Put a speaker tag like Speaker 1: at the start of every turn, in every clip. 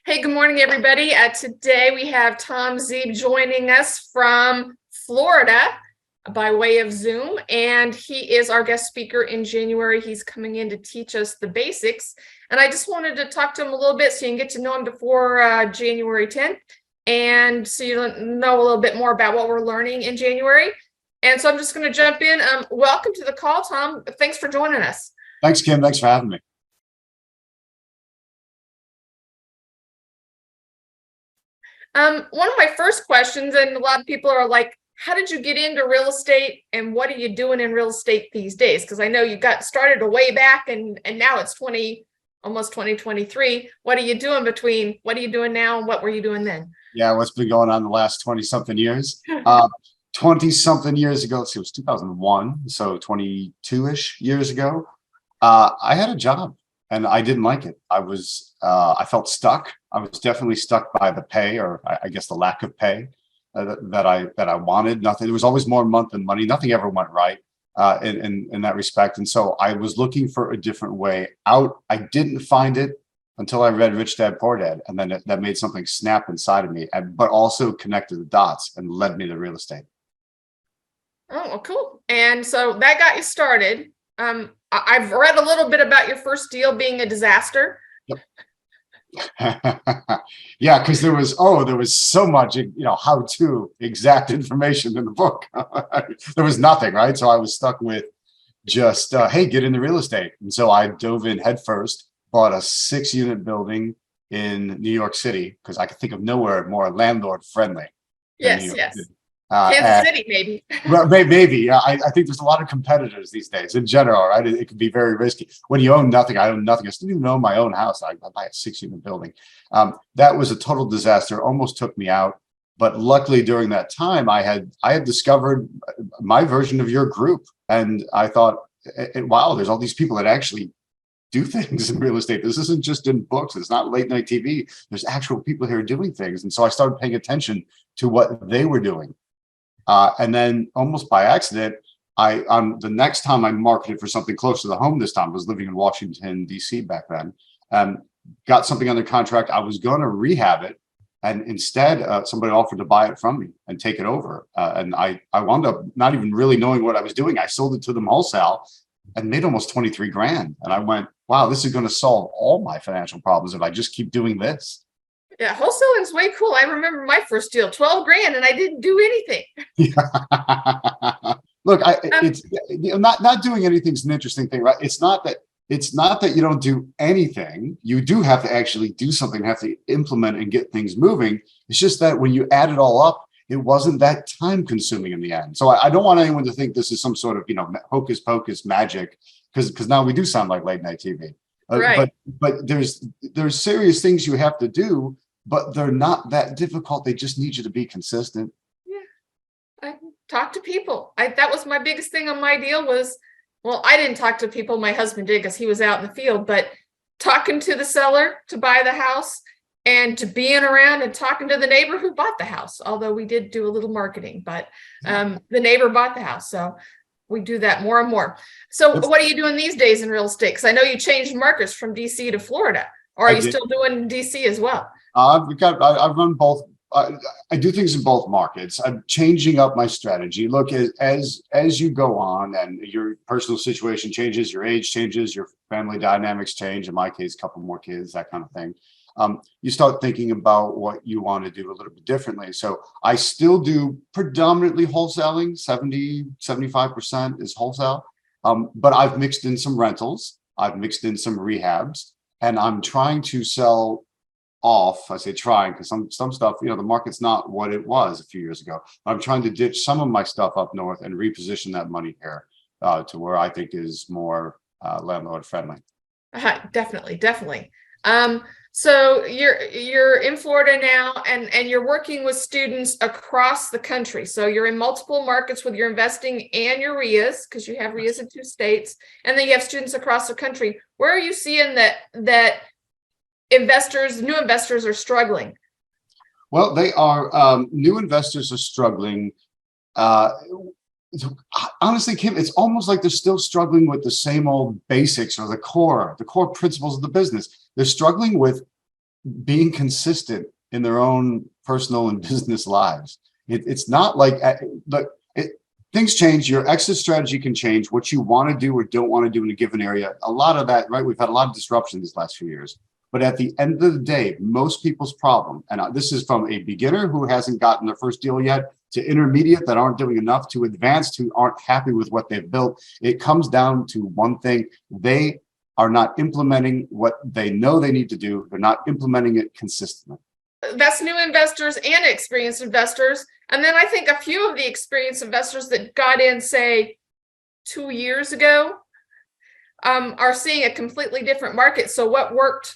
Speaker 1: Hey, good morning, everybody. Today we have Tom Zeeb joining us from Florida by way of Zoom, and he is our guest speaker in January. He's coming in to teach us the basics, and I just wanted to talk to him a little bit so you can get to know him before January 10th, and so you know a little bit more about what we're learning in January. And so I'm just going to jump in. Welcome to the call, Tom. Thanks for joining us.
Speaker 2: Thanks, Kim. Thanks for having me.
Speaker 1: One of my first questions, and a lot of people are like, how did you get into real estate and what are you doing in real estate these days? Because I know you got started a way back and now it's almost 2023. What are you doing what are you doing now and what were you doing then?
Speaker 2: Yeah, what's been going on the last 20-something years? 20-something years ago, so it was 2001, so 22-ish years ago, I had a job and I didn't like it. I felt stuck. I was definitely stuck by the pay, or I guess the lack of pay that I wanted. Nothing. There was always more month than money. Nothing ever went right in that respect. And so I was looking for a different way out. I didn't find it until I read Rich Dad Poor Dad, and then that made something snap inside of me, but also connected the dots and led me to real estate.
Speaker 1: Oh, well, cool. And so that got you started. I've read a little bit about your first deal being a disaster.
Speaker 2: Yep. Yeah, because there was so much, how to exact information in the book. There was nothing, right? So I was stuck with just, hey, get into real estate. And so I dove in headfirst, bought a 6-unit building in New York City, because I could think of nowhere more landlord friendly.
Speaker 1: Yes. Kansas City, maybe.
Speaker 2: Well, maybe. Yeah, I think there's a lot of competitors these days in general, right? It can be very risky. When you own nothing, I own nothing. I still even own my own house. I buy a 6-unit building. That was a total disaster, almost took me out. But luckily during that time, I had discovered my version of your group. And I thought, wow, there's all these people that actually do things in real estate. This isn't just in books. It's not late night TV. There's actual people here doing things. And so I started paying attention to what they were doing. And then almost by accident, the next time I marketed for something close to the home, this time I was living in Washington, D.C. back then, got something under contract. I was going to rehab it. And instead, somebody offered to buy it from me and take it over. And I wound up not even really knowing what I was doing. I sold it to them wholesale and made almost 23 grand. And I went, wow, this is going to solve all my financial problems if I just keep doing this.
Speaker 1: Yeah, wholesaling is way cool. I remember my first deal, 12 grand, and I didn't do anything.
Speaker 2: Yeah. Look, it's not doing anything is an interesting thing, right? It's not that you don't do anything. You do have to actually do something, have to implement and get things moving. It's just that when you add it all up, it wasn't that time consuming in the end. So I don't want anyone to think this is some sort of, hocus pocus magic, because now we do sound like late night TV.
Speaker 1: Right.
Speaker 2: But there's serious things you have to do, but they're not that difficult. They just need you to be consistent.
Speaker 1: Yeah. I talk to people. That was my biggest thing on my deal was, well, I didn't talk to people. My husband did because he was out in the field, but talking to the seller to buy the house and to being around and talking to the neighbor who bought the house, although we did do a little marketing, but the neighbor bought the house. So we do that more and more. So what are you doing these days in real estate? Because I know you changed markets from DC to Florida. Or are you still doing DC as well?
Speaker 2: I run both. I do things in both markets. I'm changing up my strategy. Look, as you go on and your personal situation changes, your age changes, your family dynamics change. In my case, a couple more kids, that kind of thing. You start thinking about what you want to do a little bit differently. So I still do predominantly wholesaling, 75% is wholesale. But I've mixed in some rentals. I've mixed in some rehabs. And I'm trying to sell off. I say trying because some stuff, the market's not what it was a few years ago. I'm trying to ditch some of my stuff up north and reposition that money here to where I think is more landlord friendly.
Speaker 1: Definitely. So you're in Florida now and you're working with students across the country. So you're in multiple markets with your investing and your REIAs, because you have REIAs in 2 states, and then you have students across the country. Where are you seeing that new investors are struggling?
Speaker 2: Well, they are, new investors are struggling. Honestly, Kim, it's almost like they're still struggling with the same old basics or the core principles of the business. They're struggling with being consistent in their own personal and business lives. It's not like, look, things change. Your exit strategy can change. What you want to do or don't want to do in a given area. A lot of that, right? We've had a lot of disruption these last few years. But at the end of the day, most people's problem, and this is from a beginner who hasn't gotten their first deal yet, to intermediate that aren't doing enough, to advanced who aren't happy with what they've built. It comes down to one thing. They are not implementing what they know they need to do. They're not implementing it consistently.
Speaker 1: That's new investors and experienced investors. And then I think a few of the experienced investors that got in, say, 2 years ago, are seeing a completely different market. So what worked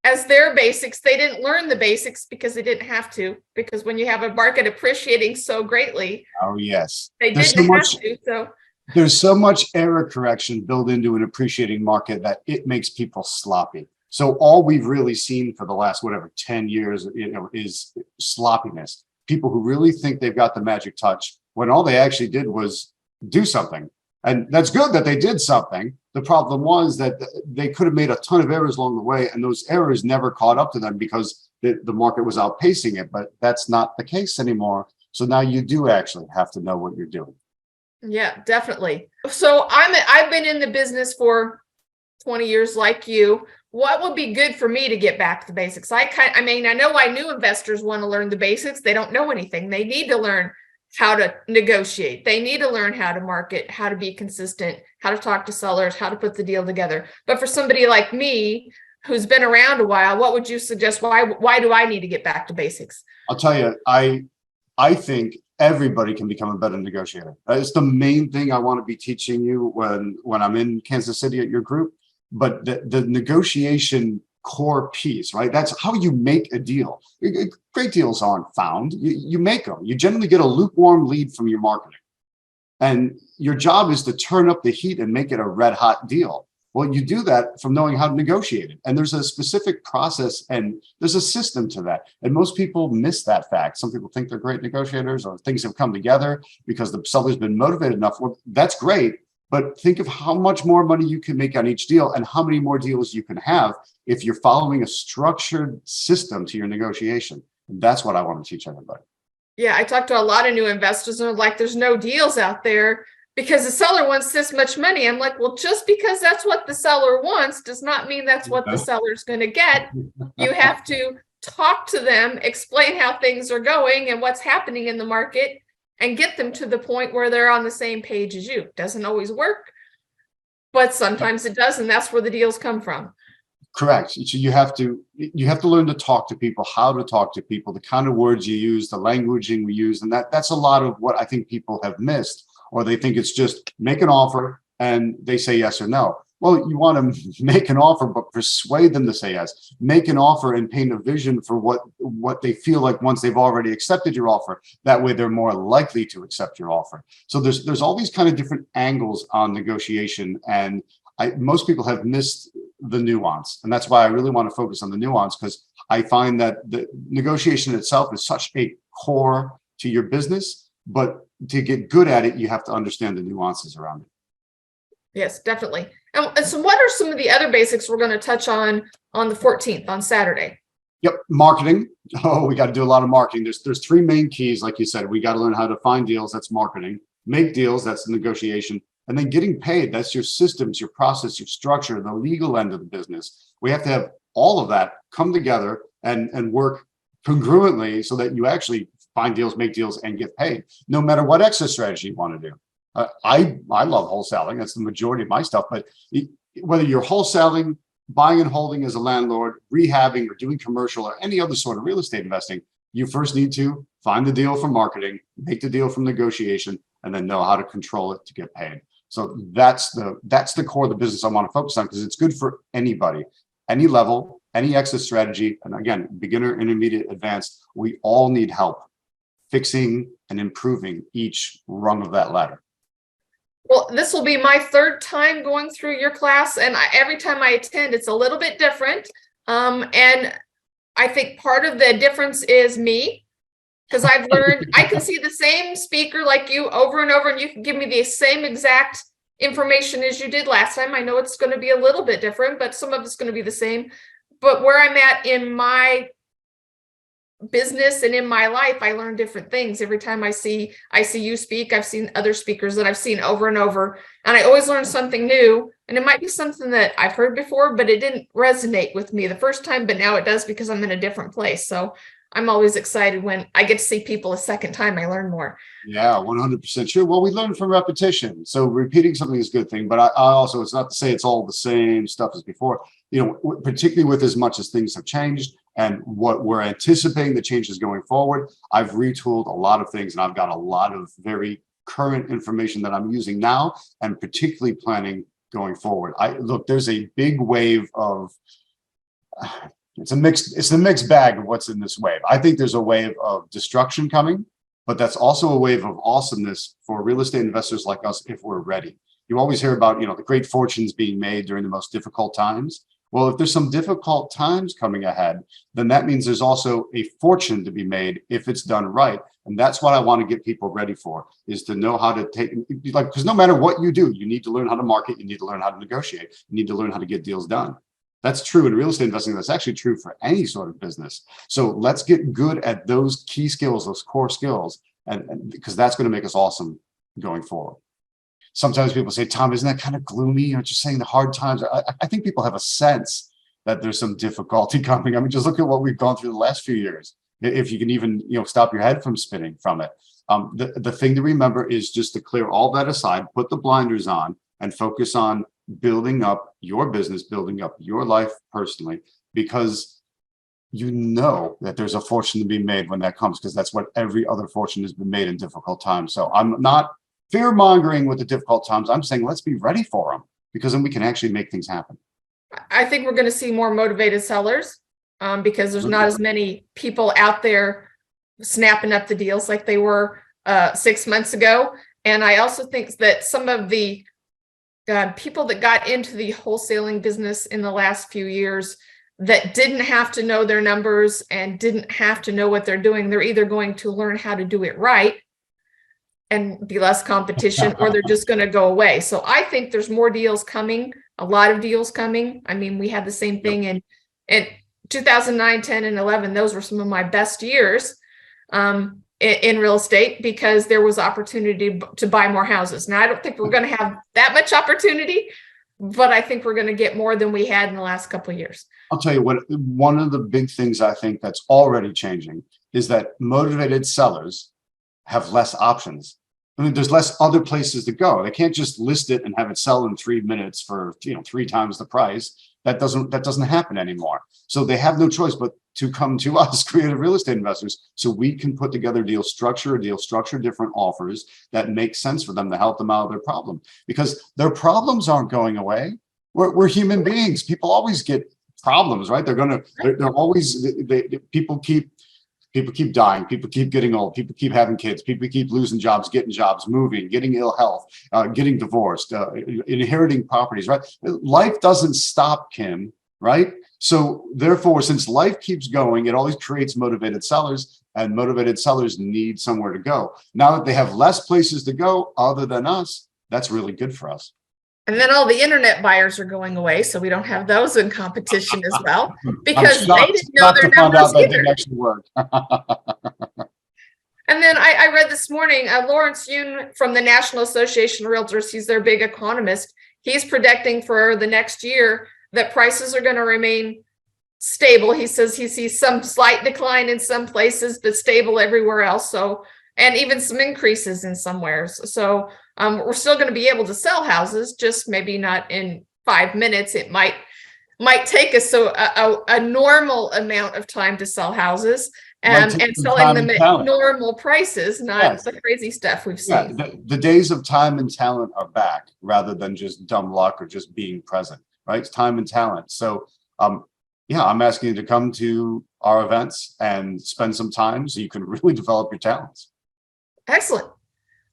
Speaker 1: as their basics, they didn't learn the basics because they didn't have to, because when you have a market appreciating so greatly,
Speaker 2: oh yes,
Speaker 1: they didn't have to. So
Speaker 2: there's so much error correction built into an appreciating market that it makes people sloppy. So all we've really seen for the last, 10 years, is sloppiness. People who really think they've got the magic touch when all they actually did was do something. And that's good that they did something. The problem was that they could have made a ton of errors along the way, and those errors never caught up to them because the market was outpacing it. But that's not the case anymore. So now you do actually have to know what you're doing.
Speaker 1: yeah, definitely. So I've been in the business for 20 years like you. What would be good for me to get back to the basics? I know why new investors want to learn the basics. They don't know anything. They need to learn how to negotiate. They need to learn how to market, how to be consistent, how to talk to sellers, how to put the deal together. But for somebody like me, who's been around a while, what would you suggest? Why do I need to get back to basics?
Speaker 2: I'll tell you, I think everybody can become a better negotiator. It's the main thing I want to be teaching you when I'm in Kansas City at your group. But the negotiation core piece, right? That's how you make a deal. Great deals aren't found. You make them. You generally get a lukewarm lead from your marketing. And your job is to turn up the heat and make it a red hot deal. Well, you do that from knowing how to negotiate it. And there's a specific process and there's a system to that. And most people miss that fact. Some people think they're great negotiators or things have come together because the seller's been motivated enough. Well, that's great. But think of how much more money you can make on each deal and how many more deals you can have if you're following a structured system to your negotiation. And that's what I want to teach everybody.
Speaker 1: Yeah, I talked to a lot of new investors and they're like, there's no deals out there because the seller wants this much money. I'm like, well, just because that's what the seller wants does not mean that's what the seller's going to get. You have to talk to them, explain how things are going and what's happening in the market, and get them to the point where they're on the same page as you. Doesn't always work, but sometimes it does, and that's where the deals come from.
Speaker 2: Correct. So you have to learn to talk to people, how to talk to people, the kind of words you use, the languaging we use, and that's a lot of what I think people have missed, or they think it's just make an offer and they say yes or no. Well, you want to make an offer, but persuade them to say yes. Make an offer and paint a vision for what they feel like once they've already accepted your offer. That way, they're more likely to accept your offer. So there's all these kind of different angles on negotiation, and most people have missed the nuance, and that's why I really want to focus on the nuance, because I find that the negotiation itself is such a core to your business, but to get good at it, you have to understand the nuances around it.
Speaker 1: Yes, definitely. And so what are some of the other basics we're going to touch on the 14th, on Saturday?
Speaker 2: Yep. Marketing. Oh, we got to do a lot of marketing. There's three main keys. Like you said, we got to learn how to find deals. That's marketing. Make deals. That's the negotiation. And then getting paid. That's your systems, your process, your structure, the legal end of the business. We have to have all of that come together and work congruently so that you actually find deals, make deals, and get paid, no matter what exit strategy you want to do. I love wholesaling. That's the majority of my stuff. But whether you're wholesaling, buying and holding as a landlord, rehabbing, or doing commercial or any other sort of real estate investing, you first need to find the deal from marketing, make the deal from negotiation, and then know how to control it to get paid. So that's the core of the business I want to focus on, because it's good for anybody, any level, any exit strategy. And again, beginner, intermediate, advanced, we all need help fixing and improving each rung of that ladder.
Speaker 1: Well, this will be my third time going through your class, and every time I attend, it's a little bit different. And I think part of the difference is me, because I've learned I can see the same speaker like you over and over, and you can give me the same exact information as you did last time. I know it's going to be a little bit different, but some of it's going to be the same. but where I'm at in my business and in my life, I learn different things every time I see you speak. I've seen other speakers that I've seen over and over, and I always learn something new. And it might be something that I've heard before, but it didn't resonate with me the first time, but now it does because I'm in a different place. So I'm always excited when I get to see people a second time. I learn more.
Speaker 2: Yeah, 100% true. Well, we learn from repetition. So repeating something is a good thing, but I also, it's not to say it's all the same stuff as before, particularly with as much as things have changed and what we're anticipating the changes going forward. I've retooled a lot of things, and I've got a lot of very current information that I'm using now, and particularly planning going forward. Look, there's a big wave of, it's a mixed bag of what's in this wave. I think there's a wave of destruction coming, but that's also a wave of awesomeness for real estate investors like us if we're ready. You always hear about, the great fortunes being made during the most difficult times. Well, if there's some difficult times coming ahead, then that means there's also a fortune to be made if it's done right. And that's what I want to get people ready for, is to know how to take, because no matter what you do, you need to learn how to market, you need to learn how to negotiate, you need to learn how to get deals done. That's true in real estate investing. That's actually true for any sort of business. So let's get good at those key skills, those core skills, and because that's going to make us awesome going forward. Sometimes people say, Tom, isn't that kind of gloomy? Aren't you saying the hard times? I think people have a sense that there's some difficulty coming. I mean, just look at what we've gone through the last few years. If you can even, stop your head from spinning from it. The thing to remember is just to clear all that aside, put the blinders on, and focus on building up your business, building up your life personally, because you know that there's a fortune to be made when that comes, because that's what every other fortune has been made in difficult times. So I'm not fear-mongering with the difficult times. I'm saying let's be ready for them, because then we can actually make things happen.
Speaker 1: I think we're going to see more motivated sellers because there's not as many people out there snapping up the deals like they were 6 months ago. And I also think that some of the people that got into the wholesaling business in the last few years that didn't have to know their numbers and didn't have to know what they're doing, they're either going to learn how to do it right and be less competition, or they're just going to go away. So I think there's more deals coming, a lot of deals coming. I mean, we had the same thing in 2009, 10, and 11. Those were some of my best years in real estate, because there was opportunity to buy more houses. Now, I don't think we're going to have that much opportunity, but I think we're going to get more than we had in the last couple of years.
Speaker 2: I'll tell you what, one of the big things I think that's already changing is that motivated sellers have less options. I mean, there's less other places to go. They can't just list it and have it sell in 3 minutes for 3 times the price. That doesn't happen anymore. So they have no choice but to come to us, creative real estate investors, so we can put together deal structure different offers that make sense for them to help them out of their problem, because their problems aren't going away. We're human beings. People always get problems, right? They're always, people keep dying, people keep getting old, people keep having kids, people keep losing jobs, getting jobs, moving, getting ill health, getting divorced, inheriting properties, right? Life doesn't stop, Kim, right? So therefore, since life keeps going, it always creates motivated sellers, and motivated sellers need somewhere to go. Now that they have less places to go other than us, that's really good for us.
Speaker 1: And then all the internet buyers are going away, so we don't have those in competition as well, because they didn't know their numbers either.
Speaker 2: Didn't actually work.
Speaker 1: And then I read this morning, Lawrence Yun from the National Association of Realtors, he's their big economist. He's predicting for the next year that prices are going to remain stable. He says he sees some slight decline in some places, but stable everywhere else. So, and even some increases in somewheres. So we're still going to be able to sell houses, just maybe not in 5 minutes. It might take us a normal amount of time to sell houses, and selling them at normal prices, not the crazy stuff we've seen.
Speaker 2: Yeah, the days of time and talent are back, rather than just dumb luck or just being present, right? It's time and talent. So yeah, I'm asking you to come to our events and spend some time so you can really develop your talents.
Speaker 1: Excellent.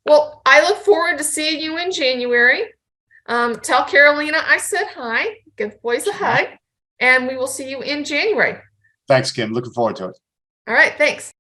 Speaker 1: Well, I look forward to seeing you in January. Tell Carolina I said hi. Give boys a hug, and we will see you in January.
Speaker 2: Thanks, Kim. Looking forward to it.
Speaker 1: All right. Thanks.